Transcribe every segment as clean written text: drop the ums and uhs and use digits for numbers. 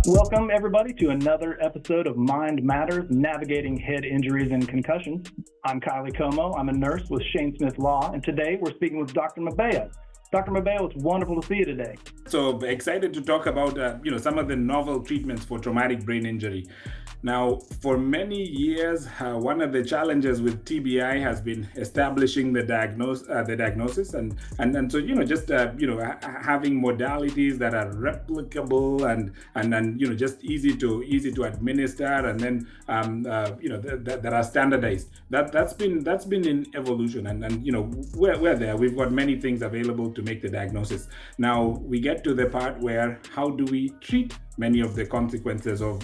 Welcome, everybody, to another episode of Mind Matters, Navigating Head Injuries and Concussions. I'm Kiley Como. I'm a nurse with Shane Smith Law, and today we're speaking with Dr. Mbeo. Dr. Mbeo, it's wonderful to see you today. So excited to talk about some of the novel treatments for traumatic brain injury. Now, for many years, one of the challenges with TBI has been establishing the diagnosis, and so having modalities that are replicable and just easy to administer, and then that are standardized. That's been in evolution, and we're there. We've got many things available to make the diagnosis. Now we get to the part where how do we treat many of the consequences of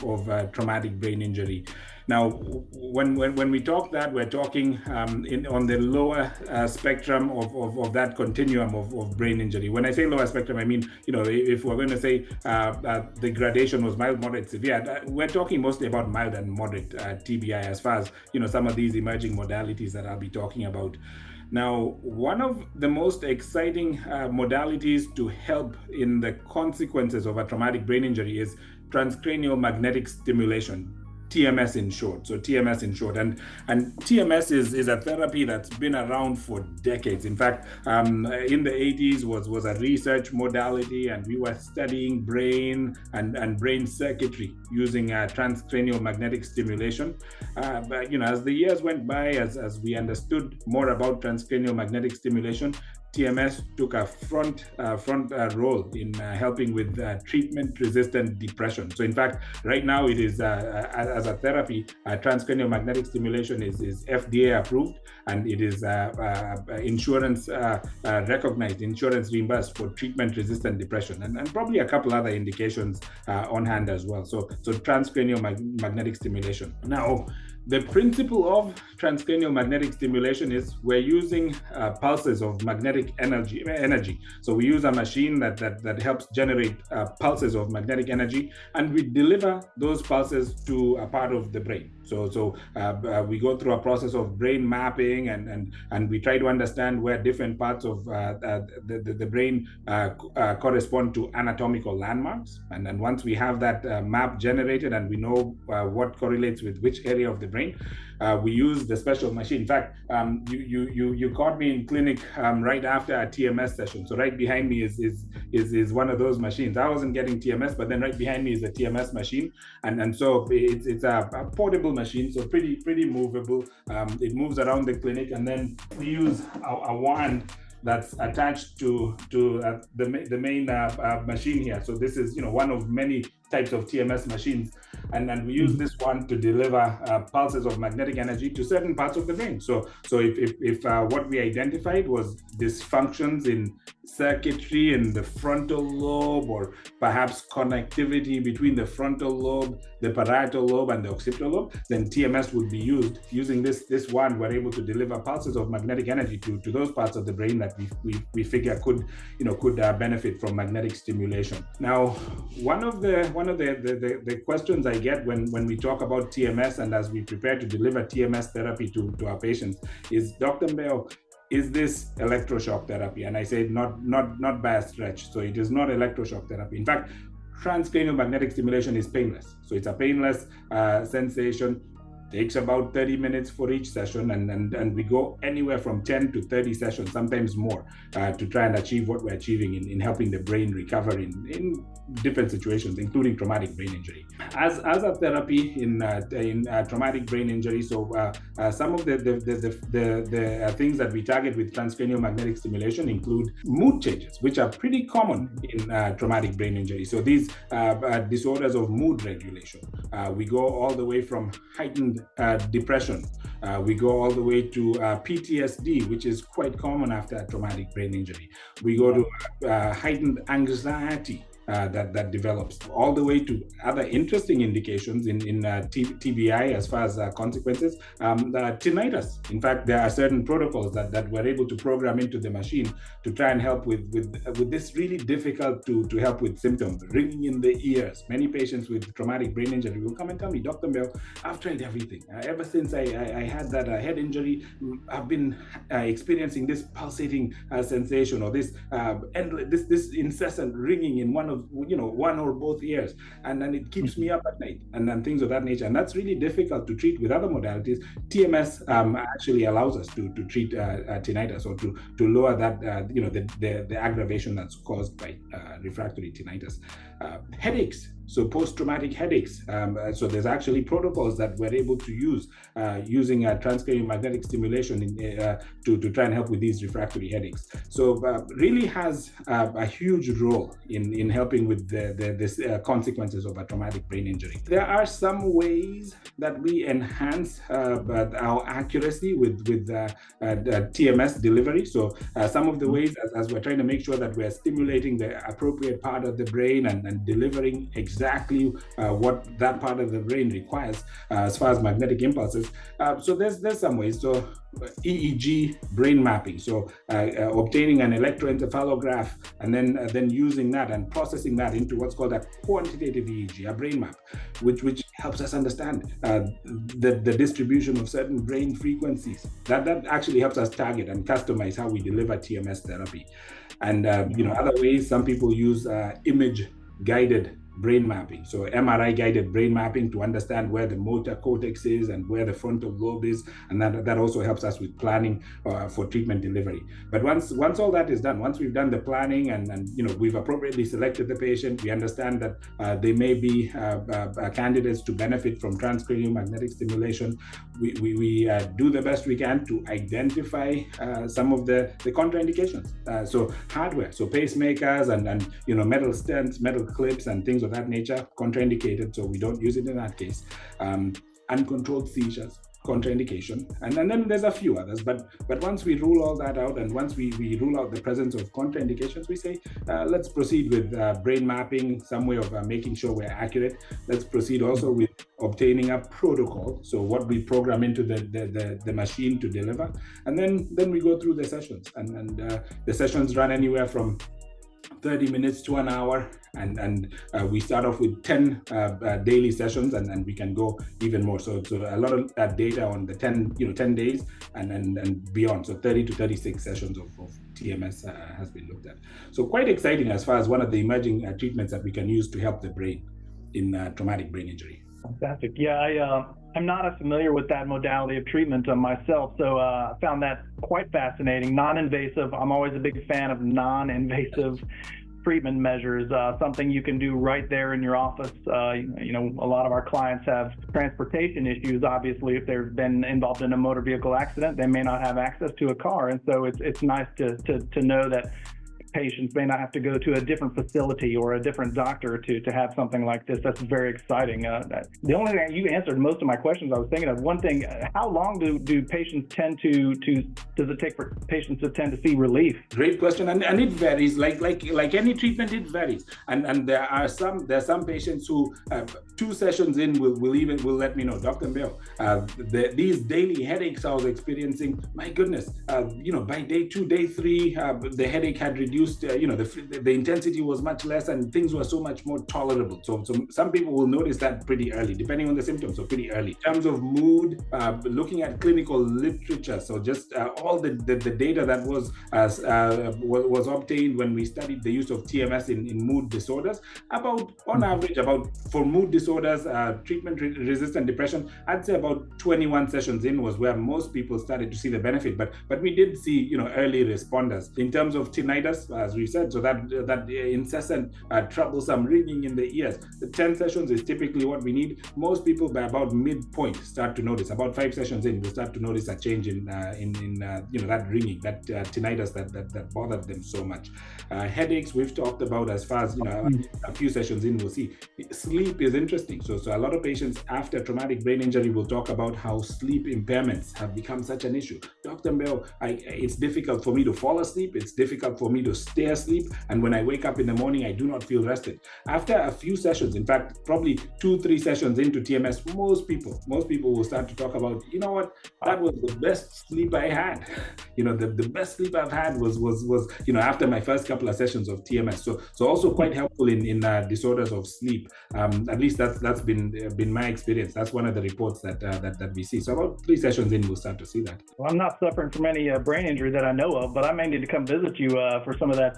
traumatic brain injury. Now, when we talk that, we're talking on the lower spectrum of that continuum of brain injury. When I say lower spectrum, I mean, if we're going to say the gradation was mild, moderate, severe, we're talking mostly about mild and moderate TBI as far as, some of these emerging modalities that I'll be talking about. Now, one of the most exciting modalities to help in the consequences of a traumatic brain injury is transcranial magnetic stimulation, TMS in short. So TMS in short, and TMS is a therapy that's been around for decades. In fact, in the 80s was a research modality, and we were studying brain and brain circuitry using transcranial magnetic stimulation. But as the years went by, as we understood more about transcranial magnetic stimulation, TMS took a front role in helping with treatment-resistant depression. So in fact, right now it is, as a therapy, transcranial magnetic stimulation is FDA approved, and it is insurance recognized, insurance reimbursed for treatment-resistant depression, and probably a couple other indications on hand as well. So transcranial magnetic stimulation. Now, the principle of transcranial magnetic stimulation is we're using pulses of magnetic energy. So we use a machine that helps generate pulses of magnetic energy, and we deliver those pulses to a part of the brain. So we go through a process of brain mapping, and we try to understand where different parts of the brain correspond to anatomical landmarks. And once we have that map generated and we know what correlates with which area of the brain, we use the special machine. In fact, you caught me in clinic right after a TMS session. So right behind me is one of those machines. I wasn't getting TMS, but then right behind me is a TMS machine, and so it's a portable machine, so pretty movable. It moves around the clinic, and then we use a wand that's attached to the main machine here. So this is one of many types of TMS machines, and we use this one to deliver pulses of magnetic energy to certain parts of the brain. So if what we identified was dysfunctions in circuitry in the frontal lobe, or perhaps connectivity between the frontal lobe, the parietal lobe, and the occipital lobe, then TMS would be used. Using this one, we're able to deliver pulses of magnetic energy to those parts of the brain that we figure could benefit from magnetic stimulation. Now, one of the questions I get when we talk about TMS, and as we prepare to deliver TMS therapy to our patients, is, Dr. Mbeo, is this electroshock therapy? And I say not by a stretch. So it is not electroshock therapy. In fact, transcranial magnetic stimulation is painless. So it's a painless sensation. Takes about 30 minutes for each session, and we go anywhere from 10 to 30 sessions, sometimes more, to try and achieve what we're achieving in helping the brain recover in different situations, including traumatic brain injury. As a therapy in traumatic brain injury, so some of the things that we target with transcranial magnetic stimulation include mood changes, which are pretty common in traumatic brain injury. So these disorders of mood regulation, we go all the way from heightened depression. We go all the way to PTSD, which is quite common after a traumatic brain injury. We go to heightened anxiety. That develops, all the way to other interesting indications in TBI as far as consequences. Tinnitus. In fact, there are certain protocols that we're able to program into the machine to try and help with this really difficult to help with symptoms, ringing in the ears. Many patients with traumatic brain injury will come and tell me, Dr. Mbeo, I've tried everything. Ever since I had that head injury, I've been experiencing this pulsating sensation, or this incessant ringing in one one or both ears, and then it keeps me up at night, and then things of that nature. And that's really difficult to treat with other modalities. TMS actually allows us to treat tinnitus, or to lower that the aggravation that's caused by refractory tinnitus. Headaches, so post-traumatic headaches. So there's actually protocols that we're able to use using transcranial magnetic stimulation to try and help with these refractory headaches. So really has a huge role in helping with the consequences of a traumatic brain injury. There are some ways that we enhance our accuracy with TMS delivery. So some of the ways, as we're trying to make sure that we're stimulating the appropriate part of the brain and delivering exactly what that part of the brain requires as far as magnetic impulses. So there's some ways. So EEG brain mapping, so obtaining an electroencephalograph and then using that and processing that into what's called a quantitative EEG, a brain map, which helps us understand the distribution of certain brain frequencies. That actually helps us target and customize how we deliver TMS therapy. And other ways, some people use image guided brain mapping, so MRI guided brain mapping to understand where the motor cortex is and where the frontal lobe is, and that also helps us with planning for treatment delivery. But once all that is done, once we've done the planning and we've appropriately selected the patient, we understand that they may be candidates to benefit from transcranial magnetic stimulation. We do the best we can to identify some of the contraindications. So hardware, so pacemakers and metal stents, metal clips, and things of that nature, contraindicated, so we don't use it in that case. Uncontrolled seizures, contraindication, and then there's a few others, but once we rule all that out, and once we rule out the presence of contraindications, we say let's proceed with brain mapping, some way of making sure we're accurate. Let's proceed also with obtaining a protocol, so what we program into the machine to deliver, and then we go through the sessions, and the sessions run anywhere from 30 minutes to an hour, and we start off with 10 daily sessions, and we can go even more. So a lot of data on the 10 days and beyond. So 30 to 36 sessions of TMS has been looked at. So quite exciting as far as one of the emerging treatments that we can use to help the brain in traumatic brain injury. Fantastic. Yeah, I'm not as familiar with that modality of treatment myself, so I found that quite fascinating. Non-invasive, I'm always a big fan of non-invasive treatment measures, something you can do right there in your office. A lot of our clients have transportation issues. Obviously, if they've been involved in a motor vehicle accident, they may not have access to a car, and so it's nice to know that patients may not have to go to a different facility or a different doctor to have something like this. That's very exciting. The only thing, you answered most of my questions I was thinking of. One thing, how long do patients tend does it take for patients to tend to see relief? Great question, and it varies. Like any treatment, it varies. And there are some patients who 2 sessions in will let me know, Dr. Mbeo, these daily headaches I was experiencing, my goodness, by day 2, day 3, the headache had reduced. The intensity was much less, and things were so much more tolerable. So some people will notice that pretty early, depending on the symptoms. So pretty early. In terms of mood, looking at clinical literature, so just all the data that was obtained when we studied the use of TMS in mood disorders, on average, for mood disorders, treatment-resistant depression, I'd say about 21 sessions in was where most people started to see the benefit. But we did see early responders. In terms of tinnitus, as we said, so that incessant troublesome ringing in the ears, the 10 sessions is typically what we need. Most people by about midpoint start to notice. About 5 sessions in, we start to notice a change in that ringing, that tinnitus that bothered them so much. Headaches we've talked about. As far as a few sessions in, we'll see. Sleep is interesting. So a lot of patients after traumatic brain injury will talk about how sleep impairments have become such an issue. Dr. Mbeo, it's difficult for me to fall asleep. It's difficult for me to stay asleep, and when I wake up in the morning, I do not feel rested. After a few sessions, in fact, probably 2-3 sessions into TMS, most people will start to talk about, that was the best sleep I had. The best sleep I've had was after my first couple of sessions of TMS. So also quite helpful in disorders of sleep. At least that's been my experience. That's one of the reports that we see. So about 3 sessions in, we'll start to see that. Well, I'm not suffering from any brain injury that I know of, but I may need to come visit you for some of that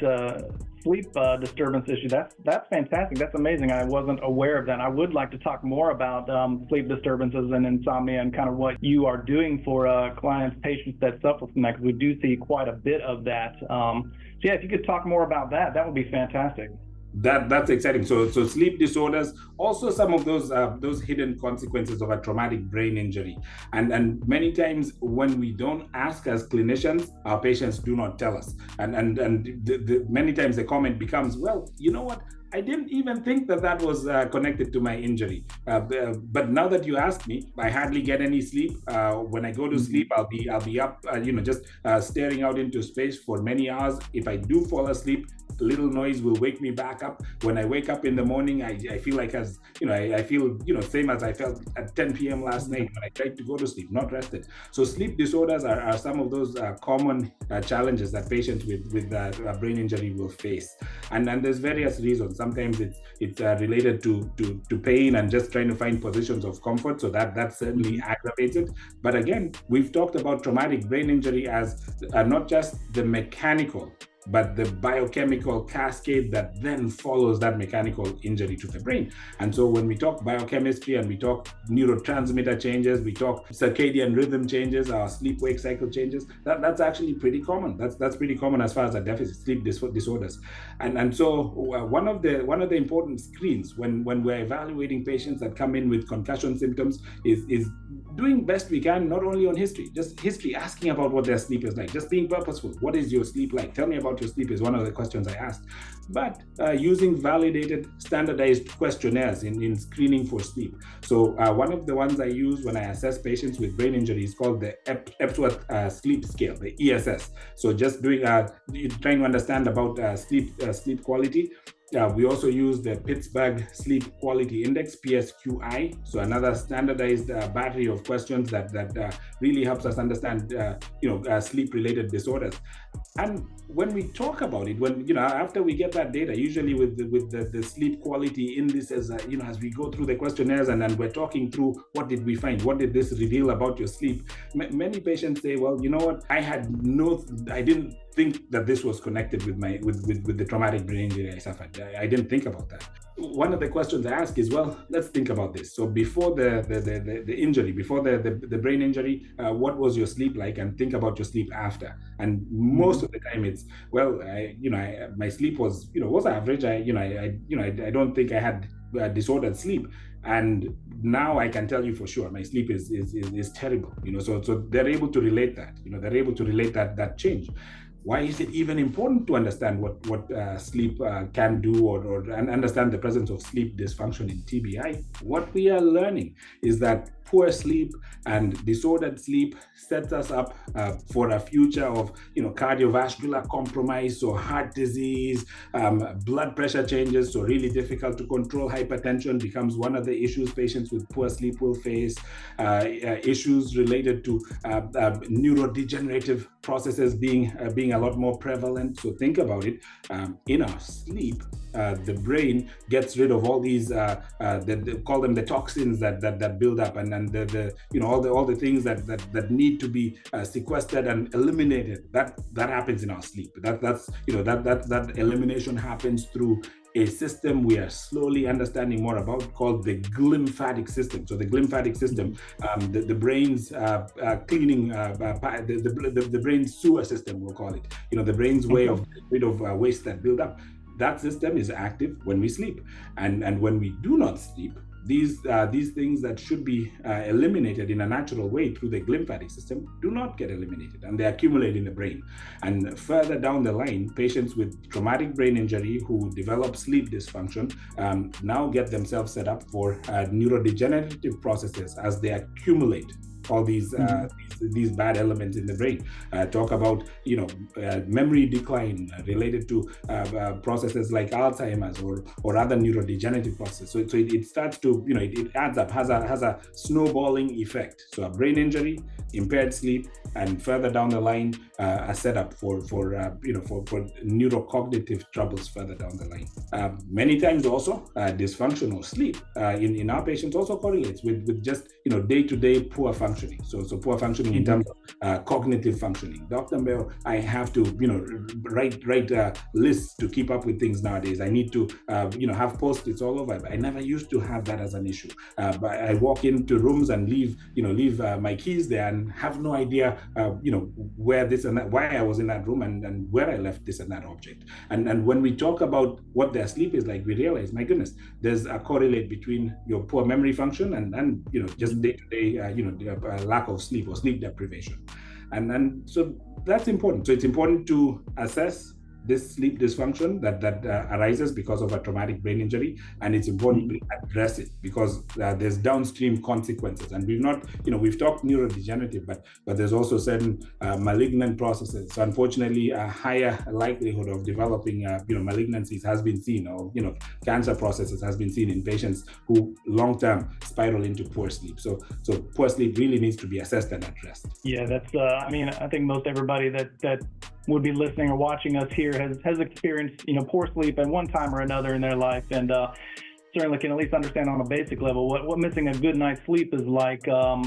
sleep disturbance issue. That's fantastic. That's amazing. I wasn't aware of that. I would like to talk more about sleep disturbances and insomnia and kind of what you are doing for clients, patients that suffer from that, because we do see quite a bit of that. So yeah, if you could talk more about that, that would be fantastic. That's exciting. So sleep disorders, also some of those hidden consequences of a traumatic brain injury, and many times when we don't ask as clinicians, our patients do not tell us, and many times the comment becomes, well, you know what, I didn't even think that was connected to my injury. But now that you ask me, I hardly get any sleep. When I go to sleep, I'll be up, just staring out into space for many hours. If I do fall asleep, little noise will wake me back up. When I wake up in the morning, I feel like I feel same as I felt at 10 p.m. last night when I tried to go to sleep, not rested. So sleep disorders are some of those common challenges that patients with brain injury will face, and there's various reasons. Sometimes it's related to pain and just trying to find positions of comfort, so that certainly aggravates it. But again, we've talked about traumatic brain injury as not just the mechanical, but the biochemical cascade that then follows that mechanical injury to the brain. And so when we talk biochemistry and we talk neurotransmitter changes, we talk circadian rhythm changes, our sleep-wake cycle changes, that's actually pretty common. That's pretty common as far as a deficit sleep disorders. And so one of the important screens when we're evaluating patients that come in with concussion symptoms is doing best we can, not only on history, just history, asking about what their sleep is like, just being purposeful. What is your sleep like? Tell me about your sleep is one of the questions I asked. But using validated, standardized questionnaires in screening for sleep. So one of the ones I use when I assess patients with brain injury is called the Epworth Sleep Scale, the ESS. So just trying to understand about sleep quality. We also use the Pittsburgh Sleep Quality Index, PSQI, so another standardized battery of questions that really helps us understand, sleep-related disorders. And when we talk about it, after we get that data, usually with the sleep quality indices, as we go through the questionnaires and then we're talking through what did we find, what did this reveal about your sleep, many patients say, well, you know what, I didn't think that this was connected with the traumatic brain injury I suffered. I didn't think about that. One of the questions I ask is, well, let's think about this. So before the injury, before the brain injury, what was your sleep like? And think about your sleep after. And most of the time, it's, well, my sleep was average. I don't think I had disordered sleep. And now I can tell you for sure, my sleep is terrible. So they're able to relate that. They're able to relate that change. Why is it even important to understand what sleep can do and understand the presence of sleep dysfunction in TBI? What we are learning is that poor sleep and disordered sleep sets us up for a future of cardiovascular compromise, so heart disease, blood pressure changes, so really difficult to control. Hypertension becomes one of the issues patients with poor sleep will face. Issues related to neurodegenerative processes being a lot more prevalent. So think about it. In our sleep, the brain gets rid of all these they call them the toxins that build up, and all the things that need to be sequestered and eliminated. That happens in our sleep. That elimination happens through a system we are slowly understanding more about called the glymphatic system. So the glymphatic system, the brain's cleaning, the brain's sewer system, we'll call it. The brain's way of getting rid of waste that build up. That system is active when we sleep, and when we do not sleep, these things that should be eliminated in a natural way through the glymphatic system do not get eliminated, and they accumulate in the brain. And further down the line, patients with traumatic brain injury who develop sleep dysfunction now get themselves set up for neurodegenerative processes as they accumulate all these bad elements in the brain. Talk about memory decline related to processes like Alzheimer's or other neurodegenerative processes. So it starts to it adds up, has a snowballing effect. So a brain injury, impaired sleep, and further down the line a setup for neurocognitive troubles further down the line. Many times also dysfunctional sleep in our patients also correlates with just day-to-day poor function functioning. So poor functioning in terms of cognitive functioning. Dr. Mbeo, I have to, write lists to keep up with things nowadays. I need to, have post-its all over. I never used to have that as an issue. But I walk into rooms and leave my keys there and have no idea, where this and that, why I was in that room and where I left this and that object. And when we talk about what their sleep is like, we realize, my goodness, there's a correlate between your poor memory function and just day-to-day, lack of sleep or sleep deprivation. And so that's important. So it's important to assess this sleep dysfunction that arises because of a traumatic brain injury, and it's important to address it because there's downstream consequences. And we've talked neurodegenerative, but there's also certain malignant processes. So unfortunately, a higher likelihood of developing malignancies has been seen, or cancer processes has been seen in patients who long-term spiral into poor sleep. So poor sleep really needs to be assessed and addressed. Yeah, that's I think most everybody that would be listening or watching us here has experienced poor sleep at one time or another in their life, and certainly can at least understand on a basic level what missing a good night's sleep is like. But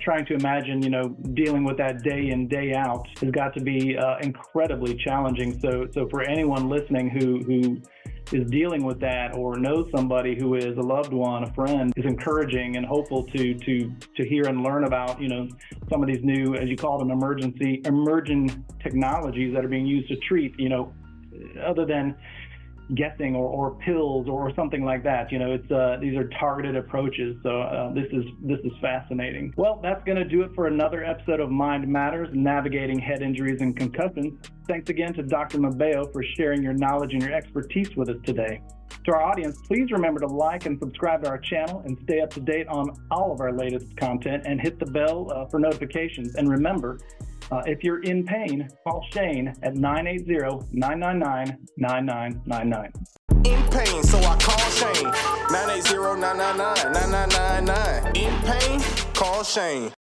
trying to imagine dealing with that day in, day out has got to be incredibly challenging. So for anyone listening who is dealing with that or knows somebody who is a loved one, a friend, is encouraging and hopeful to hear and learn about some of these new, as you call them, emerging technologies that are being used to treat, other than guessing or pills or something like that. It's these are targeted approaches. So this is fascinating. Well, that's going to do it for another episode of Mind Matters, navigating head injuries and concussions. Thanks again to Dr. Mbeo for sharing your knowledge and your expertise with us today. To our audience, please remember to like and subscribe to our channel and stay up to date on all of our latest content, and hit the bell for notifications. And remember, if you're in pain, call Shane at 980-999-9999. In pain, so I call Shane. 980-999-9999. In pain, call Shane.